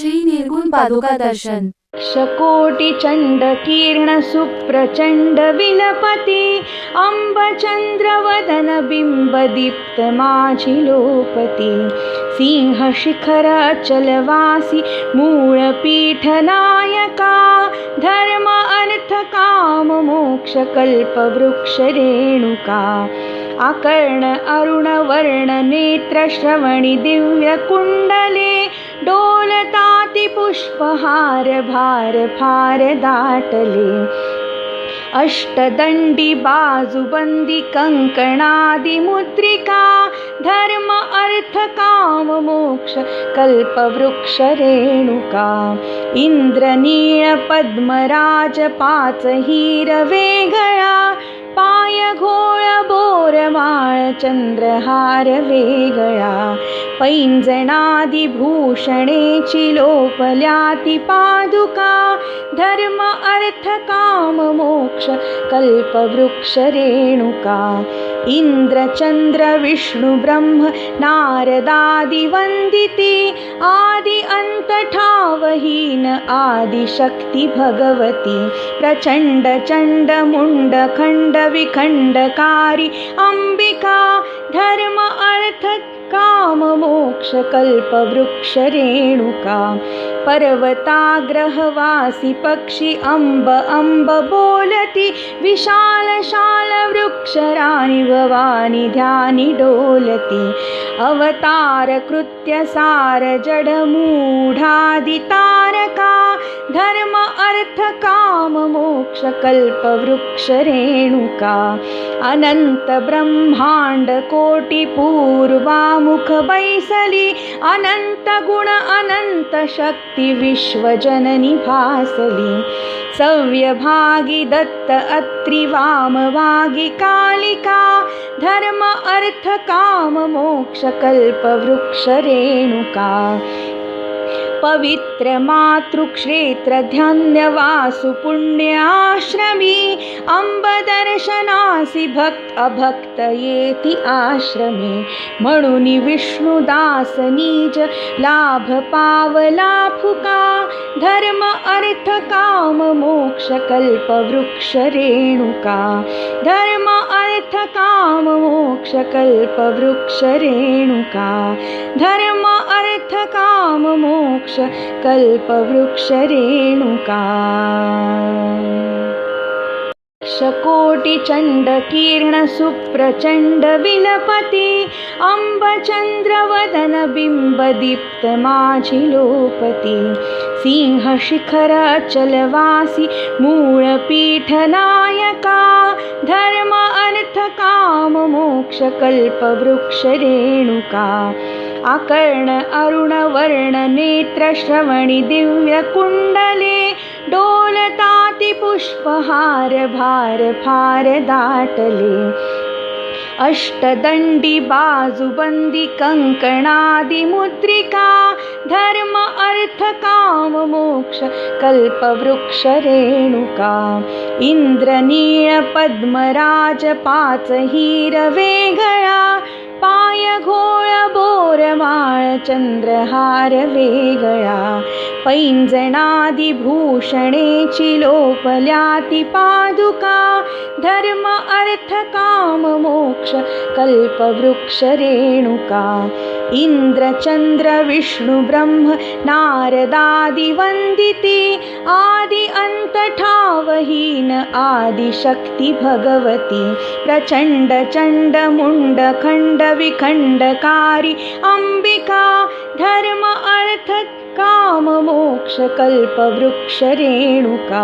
श्री निर्गुण पादुका दर्शन। शकोटिचण्ड किरण सुप्रचण्ड विलपति अम्बचन्द्रवदन बिम्ब दीप्त माझिलोपति सिंह शिखर अचलवासी मूलपीठ नायका धर्म अर्थ काम मोक्ष कल्प वृक्ष रेणुका आकर्ण अरुण वर्ण नेत्र श्रवणी दिव्य कुंडले डोलताति पुष्पहार भार फार दाटले अष्टदंडी बाजुबंदी कंकणादि मुद्रिका धर्म अर्थ काम मोक्ष कल्प वृक्ष रेणुका इंद्रनीळ पद्मराज पाच हिरवे गळा पाय घोळ बोरमाळ चंद्रहार वेगळा पैंजणादि भूषणेची लोपल्याति पादुका धर्म अर्थ काम मोक्ष कल्प वृक्ष रेणुका इंद्र चंद्र विष्णु ब्रह्म नारदादि वंदिती आदि अंत ठावहीन आदि शक्ति भगवती प्रचंड चंड मुंड खंड विखंडकारी अंबिका धर्म अर्थ काम मोक्ष कल्प वृक्ष रेणुका पर्वताग्रहवासी पक्षी अंब अंब बोलती विशाल शाल वृक्ष राणी भवानी ध्यानी डोलती अवतार कृत्य सार जड मूढादि तारका धर्म अर्थ काम मोक्ष कल्प वृक्ष रेणुका अनंत ब्रह्मांड कोटि पूर्वामुख बैसली अनंत गुण अनंत शक्ति विश्व जननी भासली सव्यभागी दत्त अत्रि वामभागी कालिका धर्म अर्थ काम मोक्ष कल्प वृक्ष रेणुका पवित्र मातृक्षेत्र ध्यान वासु पुण्य आश्रमी अंब दर्शनासी भक्त अभक्त येति आश्रमी म्हणून विष्णुदास नीज लाभ पावला फुका धर्म अर्थ काम मोक्ष कल्प वृक्ष रेणुका धर्म अर्थ काम मोक्ष कल्प वृक्ष रेणुका धर्म अर्थ काम मोक्ष कल्प वृक्ष रेणुका शकोटि चंड किरण सुप्रचंड विलपति अम्बचंद्र वदन बिंब दीप्त माझिलोपति सिंह शिखर अचलवासी मूलपीठ नायका धर्म अर्थ काम मोक्ष कल्प वृक्ष रेणुका आकर्ण अरुण वर्ण नेत्र श्रवणी दिव्य कुंडले डोलताति पुष्पहार भार फार दाटले अष्टदंडी बाजुबंदी कंकणादि मुद्रिका धर्म अर्थ काम मोक्ष कल्प वृक्ष रेणुका इंद्रनीळ पद्मराज पाच हिरवे गळा पाय घोळ बोरमाळ चंद्रहार वेगळा पैंजणादि भूषणेची लोपल्याति पादुका धर्म अर्थ काम मोक्ष कल्प वृक्ष रेणुका इंद्र चंद्र विष्णु ब्रह्म नारदादि वंदिती आदि अंत ठावहीन आदि शक्ति भगवती प्रचंड चंड मुंड खंड विखंडकारी अंबिका धर्म अर्थ काम मोक्ष कल्प वृक्ष रेणुका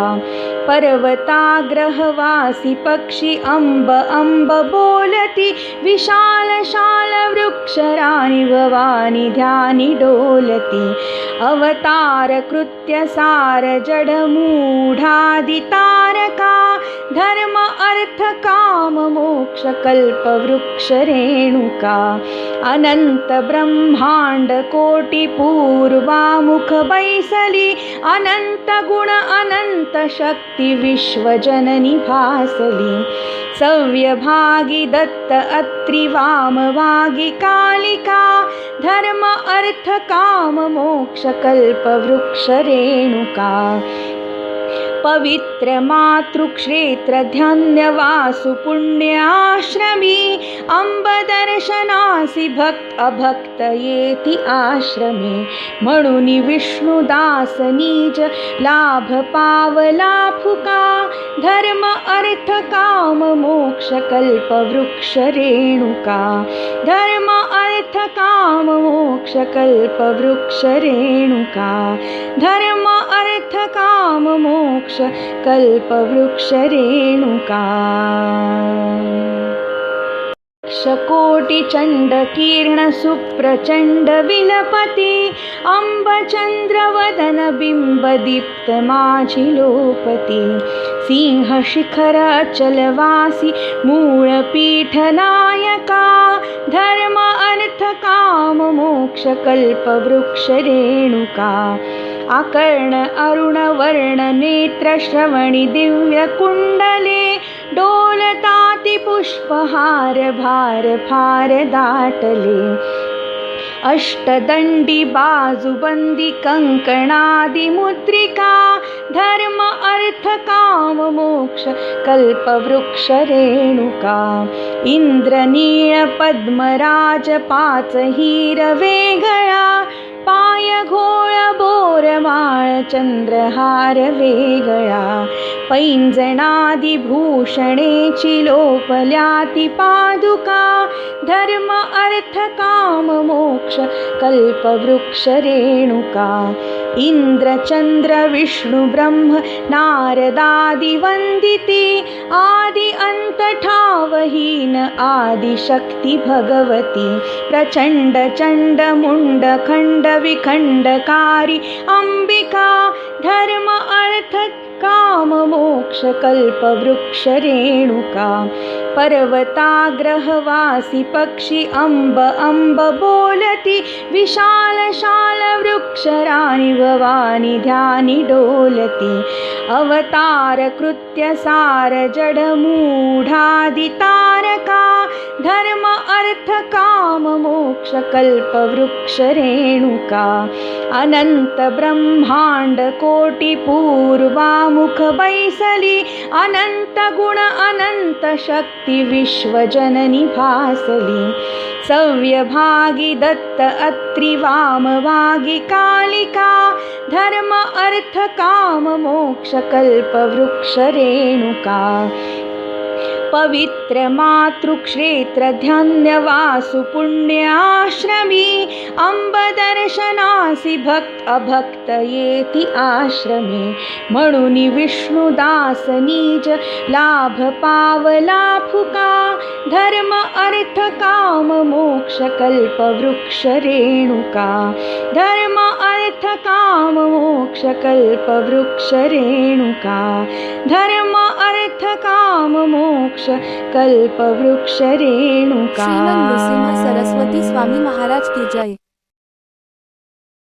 पर्वताग्रहवासी पक्षी अंब अंब बोलती विशाल शाल वृक्ष राणी भवानी ध्यानी डोलती अवतार कृत्य सार जड मूढादि तारका धर्म अर्थ काम मोक्ष कल्प वृक्ष रेणुका अनंत ब्रह्मांड कोटि पूर्वामुख बैसली अनंत गुण अनंत शक्ति शक्ती विश्वजननी भासली सव्यभागी दत्त अत्रि वामभागी कालिका धर्म अर्थ काम मोक्ष कल्प वृक्ष रेणुका पवित्र मातृक्षेत्र ध्यानवासु पुण्याश्रमी अंब दर्शनासी भक्त अभक्त येती आश्रमी म्हणून विष्णुदास निज लाभ पावला फुका धर्म अर्थ काम मोक्ष कल्प वृक्ष रेणुका धर्म अर्थ काम मोक्ष कल्प वृक्ष रेणुका धर्म अर्थ काम मोक्ष कल्प वृक्ष रेणुका कोटि चंड किरण सुप्रचंड विलपति अंब चंद्र वदन बिंब दीप्त माझी लोपति सिंह शिखर अचलवासी मूळ पीठ नायका धर्म अर्थ काम मोक्ष कल्प वृक्ष रेणुका आकर्ण अरुण वर्ण नेत्र श्रवणी दिव्य कुंडले डोलताति पुष्पहार भार फार दाटले अष्टदंडी बाजूबंदी कंकणादि मुद्रिका धर्म अर्थ काम मोक्ष कल्प वृक्ष रेणुका इंद्रनीळ पद्मराज पाच हिर वेगळा पाय घोळ बोरमाळ चंद्रहार वेगळा पैंजणादि भूषणेची लोपल्याती पादुका धर्म अर्थ काम मोक्ष कल्प वृक्ष रेणुका इंद्र चंद्र विष्णु ब्रह्म नारदादि वंदिती आदि अंत ठावहीन आदि शक्ती भगवती प्रचंड चंड मुंड खंड विखंडकारी अंबिका धर्म अर्थ काम मोक्ष कल्प वृक्ष रेणुका पर्वताग्रहवासी पक्षी अंब अंब बोलती विशाल शाल वृक्षराणी भवानी ध्यानी डोलती अवतार कृत्य सार जड मूढादि तारका धर्म अर्थ काम मोक्ष कल्प वृक्ष रेणुका अनंत ब्रह्मांड कोटि पूर्वामुख बैसली अनंत गुण अनंत शक्ती विश्वजननी भासली सव्यभागी दत्त अत्रि वामभागी कालिका धर्म अर्थ काम मोक्ष कल्प वृक्ष रेणुका पवित्र मातृक्षेत्र ध्यानवासु पुण्याश्रमी अंब दर्शनासी भक्त अभक्त येती आश्रमी म्हणून विष्णुदास निज लाभ पावला फुका धर्म अर्थ काम मोक्ष कल्प वृक्ष रेणुका धर्म अर्थ काम मोक्ष कल्प वृक्ष रेणुका धर्म अर्थ काम मोक्ष कल्प वृक्ष रेणुका श्रीमद नृसिंह सरस्वती स्वामी महाराज की जय।